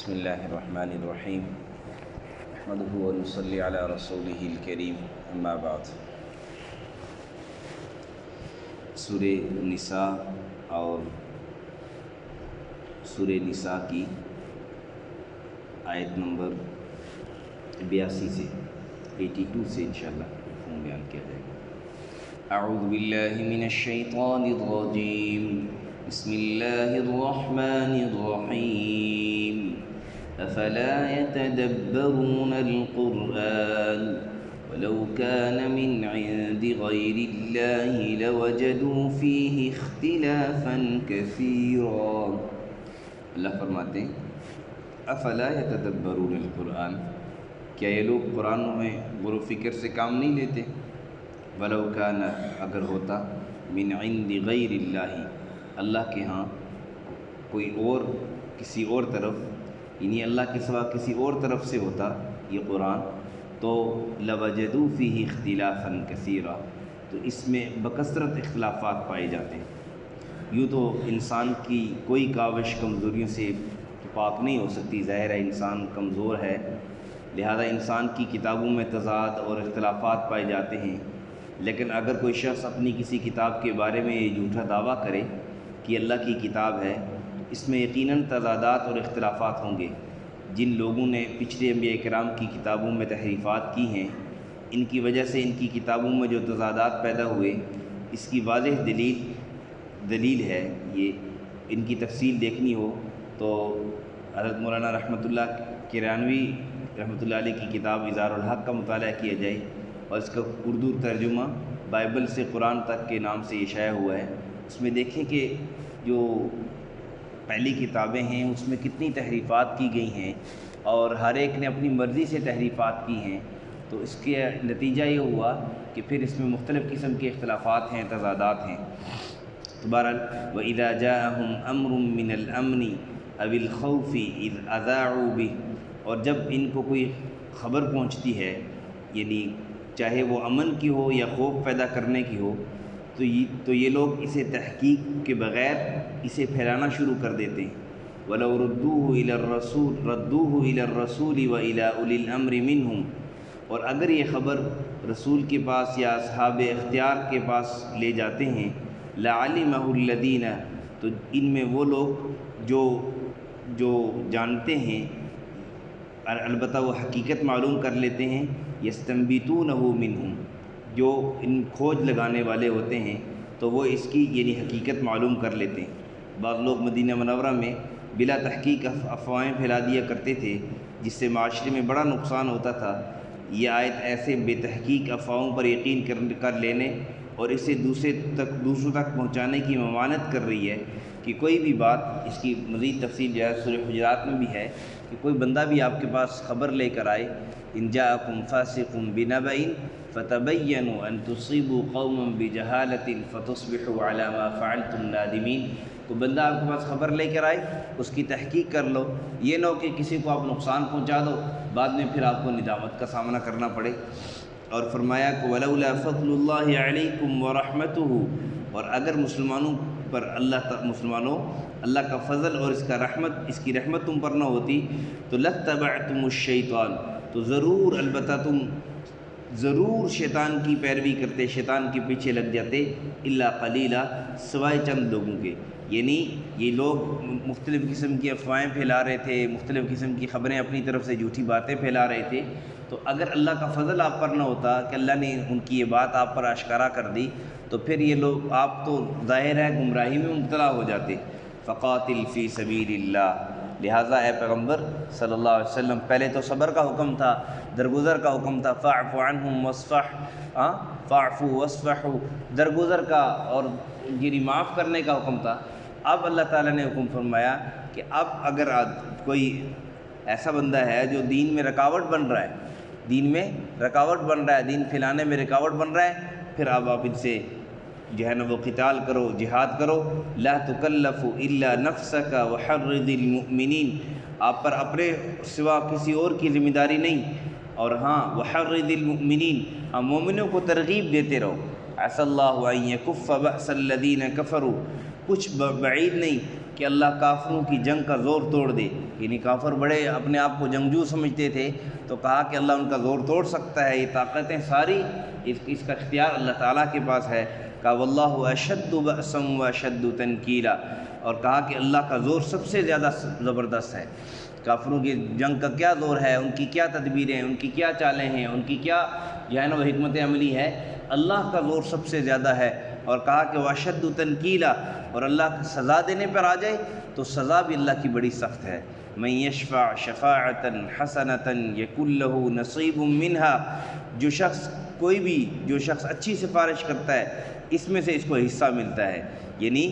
بسم اللہ الرحمن الرحیم نحمدہ ونصلی علی رسولہ الکریم اما بعد۔ سورہ نساء اور سورہ نساء کی آیت نمبر 82 سے 82 سے انشاءاللہ مفہوم بیان کیا جائے گا۔ اعوذ باللہ من الشیطان الرجیم، بسم اللہ الرحمن الرحیم۔ افلا يتدبرون القرآن ولو كان من عند غير الله لوجدوا فيه اختلافا كثيرا۔ اللہ فرماتے ہیں افلا يتدبرون القرآن، کیا یہ لوگ قرآن میں غور و فکر سے کام نہیں لیتے؟ ولو كان، اگر ہوتا، من عند غیر اللہ، اللہ کے ہاں کوئی اور، کسی اور طرف، یعنی اللہ کے سوا کسی اور طرف سے ہوتا یہ قرآن، تو لوجدوا فیہ اختلافا کثیرا، تو اس میں بکثرت اختلافات پائے جاتے ہیں۔ یوں تو انسان کی کوئی کاوش کمزوریوں سے پاک نہیں ہو سکتی، ظاہر ہے انسان کمزور ہے، لہذا انسان کی کتابوں میں تضاد اور اختلافات پائے جاتے ہیں۔ لیکن اگر کوئی شخص اپنی کسی کتاب کے بارے میں یہ جھوٹا دعویٰ کرے کہ اللہ کی کتاب ہے، اس میں یقیناً تضادات اور اختلافات ہوں گے۔ جن لوگوں نے پچھلے انبیاء کرام کی کتابوں میں تحریفات کی ہیں، ان کی وجہ سے ان کی کتابوں میں جو تضادات پیدا ہوئے، اس کی واضح دلیل ہے۔ یہ ان کی تفصیل دیکھنی ہو تو حضرت مولانا رحمۃ اللہ کرانوی رحمۃ اللہ علیہ کی کتاب اظہار الحق کا مطالعہ کیا جائے، اور اس کا اردو ترجمہ بائبل سے قرآن تک کے نام سے یہ شائع ہوا ہے۔ اس میں دیکھیں کہ جو پہلی کتابیں ہیں اس میں کتنی تحریفات کی گئی ہیں، اور ہر ایک نے اپنی مرضی سے تحریفات کی ہیں، تو اس کے نتیجہ یہ ہوا کہ پھر اس میں مختلف قسم کے اختلافات ہیں، تضادات ہیں۔ تو بہرحال وَإِذَا جَاءَهُمْ أَمْرٌ مِّنَ الْأَمْنِ أَوِ الْخَوْفِ إِذْ أَذَاعُوا بِهِ، اور جب ان کو کوئی خبر پہنچتی ہے، یعنی چاہے وہ امن کی ہو یا خوف پیدا کرنے کی ہو، تو یہ لوگ اسے تحقیق کے بغیر اسے پھیلانا شروع کر دیتے ہیں۔ وَلَوْ رُدُّوهُ إِلَى الرَّسُولِ وَإِلَى أُولِي الْأَمْرِ مِنْهُمْ، اور اگر یہ خبر رسول کے پاس یا اصحاب اختیار کے پاس لے جاتے ہیں، لَعَلِمَهُ الَّذِينَ، تو ان میں وہ لوگ جو جانتے ہیں، البتہ وہ حقیقت معلوم کر لیتے ہیں، يَسْتَنبِطُونَهُ مِنْهُمْ، جو ان کھوج لگانے والے ہوتے ہیں تو وہ اس کی یعنی حقیقت معلوم کر لیتے ہیں۔ بعض لوگ مدینہ منورہ میں بلا تحقیق افواہیں پھیلا دیا کرتے تھے، جس سے معاشرے میں بڑا نقصان ہوتا تھا۔ یہ آیت ایسے بے تحقیق افواہوں پر یقین کر لینے اور اسے دوسروں تک پہنچانے کی ممانعت کر رہی ہے کہ کوئی بھی بات، اس کی مزید تفصیل جو ہے سورہ حجرات میں بھی ہے کہ کوئی بندہ بھی آپ کے پاس خبر لے کر آئے، ان جاءکم فاسق بنبأ فتبینوا ان تصیبوا قوما بجہالۃ فتصبحوا علی ما فعلتم نادمین، تو بندہ آپ کے پاس خبر لے کر آئے، اس کی تحقیق کر لو، یہ نہ ہو کہ کسی کو آپ نقصان پہنچا دو، بعد میں پھر آپ کو ندامت کا سامنا کرنا پڑے۔ اور فرمایا کہ وَلَوْلَا فَضْلُ اللَّهِ عَلَيْكُمْ وَرَحْمَتُهُ، اور اگر مسلمانوں پر اللہ کا فضل اور اس کی رحمت تم پر نہ ہوتی تو لَاتَّبَعْتُمُ الشَّيْطَانَ، تو ضرور، البتہ تم ضرور شیطان کی پیروی کرتے، شیطان کے پیچھے لگ جاتے، الا قلیلا، سوائے چند لوگوں کے۔ یعنی یہ لوگ مختلف قسم کی افواہیں پھیلا رہے تھے، مختلف قسم کی خبریں اپنی طرف سے جھوٹی باتیں پھیلا رہے تھے، تو اگر اللہ کا فضل آپ پر نہ ہوتا کہ اللہ نے ان کی یہ بات آپ پر آشکارا کر دی، تو پھر یہ لوگ، آپ تو ظاہر ہے گمراہی میں مبتلا ہو جاتے۔ فقاتل فی سبیل اللہ، لہٰذا اے پیغمبر صلی اللہ علیہ وسلم، پہلے تو صبر کا حکم تھا، درگزر کا حکم تھا، فاعف عنہم واصفح، فاعفوا واصفحوا، درگزر کا اور یعنی معاف کرنے کا حکم تھا۔ اب اللہ تعالیٰ نے حکم فرمایا کہ اب اگر کوئی ایسا بندہ ہے جو دین میں رکاوٹ بن رہا ہے، دین پھیلانے میں رکاوٹ بن رہا ہے، پھر اب آپ ان سے جو ہے نا وہ قتال کرو، جہاد کرو۔ لا تکلف الا نفسک وحرض المؤمنین، آپ پر اپنے سوا کسی اور کی ذمہ داری نہیں، اور ہاں وحرض المؤمنین، مومنوں کو ترغیب دیتے رہو۔ عسى اللہ ان یکف بأس الذین کفروا، کچھ بعید نہیں کہ اللہ کافروں کی جنگ کا زور توڑ دے، یعنی کافر بڑے اپنے آپ کو جنگجو سمجھتے تھے، تو کہا کہ اللہ ان کا زور توڑ سکتا ہے، یہ طاقتیں ساری اس کا اختیار اللہ تعالیٰ کے پاس ہے۔ کہا واللہ اشد بأسا واشد تنکیلا، اور کہا کہ اللہ کا زور سب سے زیادہ زبردست ہے۔ کافروں کی جنگ کا کیا زور ہے، ان کی کیا تدبیریں ہیں، ان کی کیا چالیں ہیں، ان کی کیا جو ہے نا وہ حکمت عملی ہے، اللہ کا زور سب سے زیادہ ہے۔ اور کہا کہ واشد تنکیلا، اور اللہ سزا دینے پر آ جائے تو سزا بھی اللہ کی بڑی سخت ہے۔ من یشفع شفاعۃ حسنۃ یکن لہ نصیب منہا، جو شخص اچھی سفارش کرتا ہے اس میں سے اس کو حصہ ملتا ہے۔ یعنی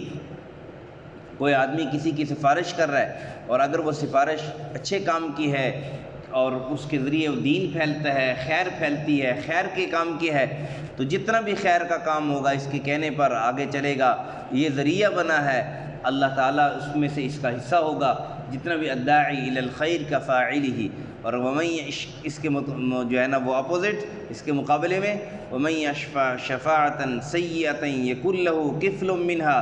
کوئی آدمی کسی کی سفارش کر رہا ہے اور اگر وہ سفارش اچھے کام کی ہے اور اس کے ذریعے وہ دین پھیلتا ہے، خیر پھیلتی ہے، خیر کے کام کی ہے، تو جتنا بھی خیر کا کام ہوگا اس کے کہنے پر آگے چلے گا، یہ ذریعہ بنا ہے، اللہ تعالیٰ اس میں سے اس کا حصہ ہوگا، جتنا بھی الداعی الی الخیر کا فاعلہ۔ اور ومن اس کے جو ہے نا وہ اپوزٹ، اس کے مقابلے میں ومن یشفع شفاعۃ سیئۃ یکن لہ کفل منہا،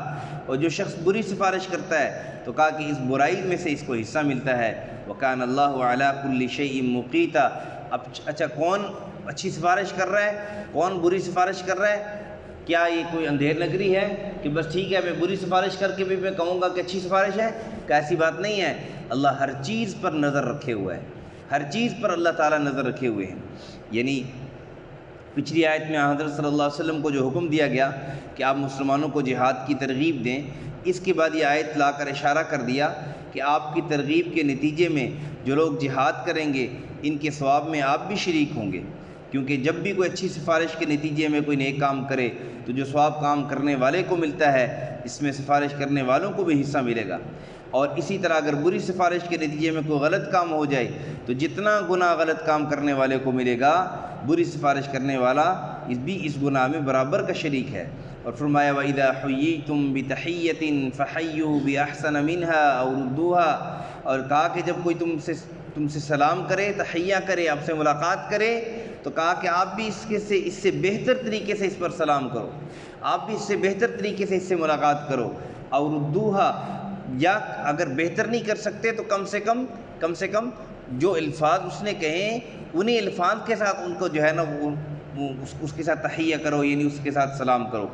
اور جو شخص بری سفارش کرتا ہے تو کہا کہ اس برائی میں سے اس کو حصہ ملتا ہے۔ وکان اللہ علی کل شیء مقیتا، اب اچھا کون اچھی سفارش کر رہا ہے، کون بری سفارش کر رہا ہے؟ کیا یہ کوئی اندھیر نگری ہے کہ بس ٹھیک ہے میں بری سفارش کر کے بھی میں کہوں گا کہ اچھی سفارش ہے؟ کہ ایسی بات نہیں ہے، اللہ ہر چیز پر نظر رکھے ہوا ہے، ہر چیز پر اللہ تعالیٰ نظر رکھے ہوئے ہیں۔ یعنی پچھلی آیت میں حضرت صلی اللہ علیہ وسلم کو جو حکم دیا گیا کہ آپ مسلمانوں کو جہاد کی ترغیب دیں، اس کے بعد یہ آیت لا کر اشارہ کر دیا کہ آپ کی ترغیب کے نتیجے میں جو لوگ جہاد کریں گے ان کے ثواب میں آپ بھی شریک ہوں گے، کیونکہ جب بھی کوئی اچھی سفارش کے نتیجے میں کوئی نیک کام کرے تو جو ثواب کام کرنے والے کو ملتا ہے اس میں سفارش کرنے والوں کو بھی حصہ ملے گا۔ اور اسی طرح اگر بری سفارش کے نتیجے میں کوئی غلط کام ہو جائے تو جتنا گناہ غلط کام کرنے والے کو ملے گا، بری سفارش کرنے والا اس گناہ میں برابر کا شریک ہے۔ اور فرمایا وَإِذَا حُيِّيتُم بِتَحِيَّةٍ فَحَيُّوا بِأَحْسَنَ مِنْهَا أَوْ رُدُّوهَا، اور کہا کہ جب کوئی تم سے سلام کرے، تحیہ کرے، آپ سے ملاقات کرے، تو کہا کہ آپ بھی اس سے بہتر طریقے سے اس پر سلام کرو، آپ بھی اس سے بہتر طریقے سے اس سے ملاقات کرو۔ اور رُدُّوهَا، یا اگر بہتر نہیں کر سکتے تو کم سے کم جو الفاظ اس نے کہیں انہیں الفاظ کے ساتھ ان کو جو ہے نا اس کے ساتھ تحیہ کرو، یعنی اس کے ساتھ سلام کرو۔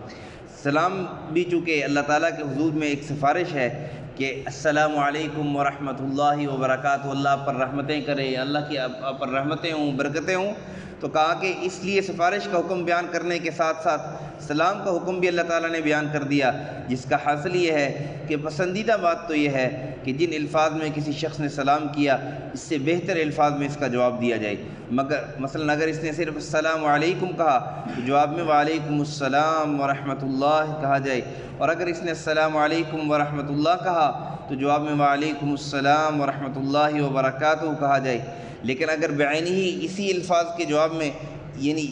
سلام بھی چونکہ اللہ تعالیٰ کے حضور میں ایک سفارش ہے کہ السلام علیکم ورحمۃ اللہ وبرکاتہ، اللہ آپ پر رحمتیں کرے، اللہ کی آپ پر رحمتیں ہوں، برکتیں ہوں۔ تو کہا کہ اس لیے سفارش کا حکم بیان کرنے کے ساتھ ساتھ سلام کا حکم بھی اللہ تعالیٰ نے بیان کر دیا، جس کا حاصل یہ ہے کہ پسندیدہ بات تو یہ ہے کہ جن الفاظ میں کسی شخص نے سلام کیا اس سے بہتر الفاظ میں اس کا جواب دیا جائے۔ مگر مثلا اگر اس نے صرف السلام علیکم کہا تو جواب میں وعلیکم السلام ورحمۃ اللہ کہا جائے، اور اگر اس نے السلام علیکم ورحمۃ اللہ کہا تو جواب میں وعلیکم السلام ورحمۃ اللہ وبرکاتہ کہا جائے۔ لیکن اگر بعینہ ہی اسی الفاظ کے جواب میں، یعنی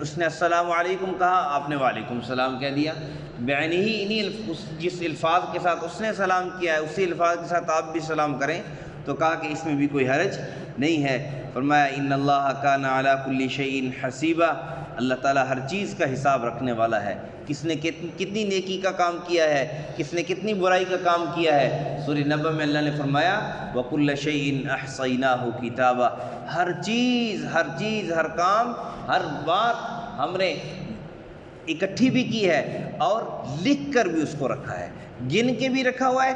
اس نے السلام علیکم کہا آپ نے وعلیکم السلام کہہ دیا، بعینہ ہی جس الفاظ کے ساتھ اس نے سلام کیا ہے اسی الفاظ کے ساتھ آپ بھی سلام کریں تو کہا کہ اس میں بھی کوئی حرج نہیں ہے۔ فرمایا ان اللہ کان علی کل شیء حسیبا، اللہ تعالیٰ ہر چیز کا حساب رکھنے والا ہے، کس نے کتنی نیکی کا کام کیا ہے، کس نے کتنی برائی کا کام کیا ہے۔ سورہ نبأ میں اللہ نے فرمایا وَكُلَّ شَيْءٍ أَحْصَيْنَاهُ كِتَابًا، ہر چیز ہر کام ہر بات ہم نے اکٹھی بھی کی ہے اور لکھ کر بھی اس کو رکھا ہے، گن کے بھی رکھا ہوا ہے،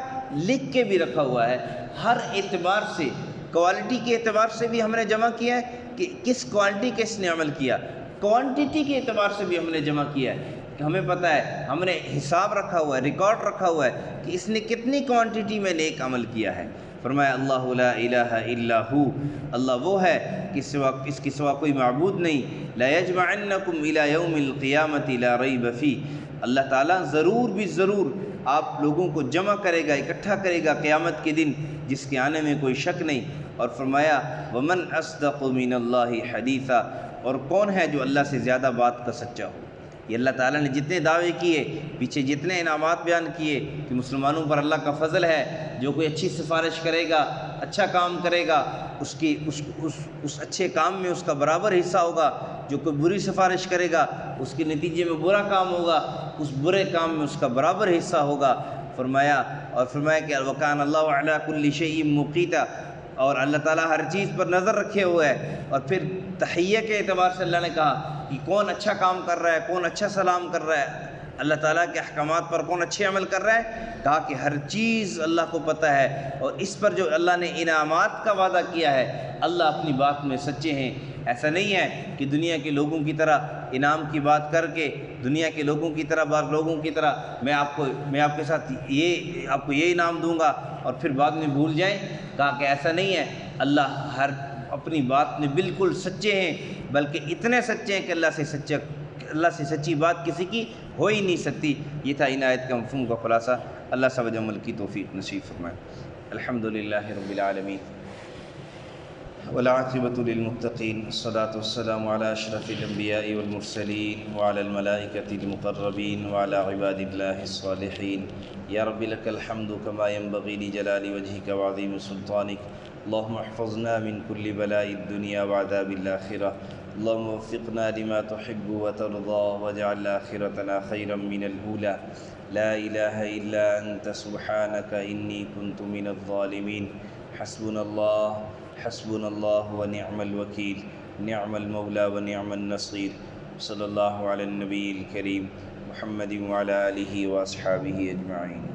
لکھ کے بھی رکھا ہوا ہے، ہر اعتبار سے، کوالٹی کے اعتبار سے بھی ہم نے جمع کیا ہے کہ کس کوالٹی کے اس نے عمل کیا، کوانٹیٹی کے اعتبار سے بھی ہم نے جمع کیا ہے کہ ہمیں پتہ ہے، ہم نے حساب رکھا ہوا ہے، ریکارڈ رکھا ہوا ہے کہ اس نے کتنی کوانٹیٹی میں نیک عمل کیا ہے۔ فرمایا اللہ لا الہ الا ہو، اللہ وہ ہے کہ اس کے سوا کوئی معبود نہیں۔ لا یجمعنکم الی یوم القیامۃ لا ریب فیہ، اللہ تعالیٰ ضرور آپ لوگوں کو جمع کرے گا، اکٹھا کرے گا قیامت کے دن جس کے آنے میں کوئی شک نہیں۔ اور فرمایا ومن اصدق من اللہ حدیثا، اور کون ہے جو اللہ سے زیادہ بات کا سچا ہو۔ یہ اللہ تعالیٰ نے جتنے دعوے کیے، پیچھے جتنے انعامات بیان کیے کہ مسلمانوں پر اللہ کا فضل ہے، جو کوئی اچھی سفارش کرے گا، اچھا کام کرے گا، اس اچھے کام میں اس کا برابر حصہ ہوگا، جو کوئی بری سفارش کرے گا اس کے نتیجے میں برا کام ہوگا، اس برے کام میں اس کا برابر حصہ ہوگا۔ فرمایا کہ وکان اللہ علی کل شیء مقیتا، اور اللہ تعالیٰ ہر چیز پر نظر رکھے ہوئے ہے۔ اور پھر تحیہ کے اعتبار سے اللہ نے کہا کہ کون اچھا کام کر رہا ہے، کون اچھا سلام کر رہا ہے، اللہ تعالیٰ کے احکامات پر کون اچھے عمل کر رہا ہے، کہا کہ ہر چیز اللہ کو پتہ ہے، اور اس پر جو اللہ نے انعامات کا وعدہ کیا ہے، اللہ اپنی بات میں سچے ہیں۔ ایسا نہیں ہے کہ دنیا کے لوگوں کی طرح انعام کی بات کر کے، دنیا کے لوگوں کی طرح، بعض لوگوں کی طرح میں آپ کے ساتھ آپ کو یہ انعام دوں گا اور پھر بعد میں بھول جائیں۔ کہا کہ ایسا نہیں ہے، اللہ ہر اپنی بات میں بالکل سچے ہیں، بلکہ اتنے سچے ہیں کہ اللہ سے سچی بات کسی کی ہو ہی نہیں سکتی۔ یہ تھا ان آیت کا مفہوم کا خلاصہ۔ اللہ سب عمل کی توفیق نصیب فرمائے۔ الحمدللہ رب العالمین والعاقبۃ للمتقین، الصلاۃ والسلام علی اشرف الانبیاء والمرسلین وعلی الملائکۃ المقربین وعلی عباد اللہ الصالحین۔ یا رب لک الحمد کما ینبغی لجلال وجہک وعظیم سلطانک، اللہم احفظنا من کل بلاء الدنیا وعذاب الآخرہ، اللہم وفقنا لما تحب وترضى واجعل آخرتنا خیرا من الأولى، لا الہ الا انت سبحانک انی کنت من الظالمین۔ حسبنا اللہ ونعم الوکیل، نعم المولا ونعم النصیر۔ صلی اللہ علی النبی الکریم محمد وعلی آلہ واصحابہ اجمعین۔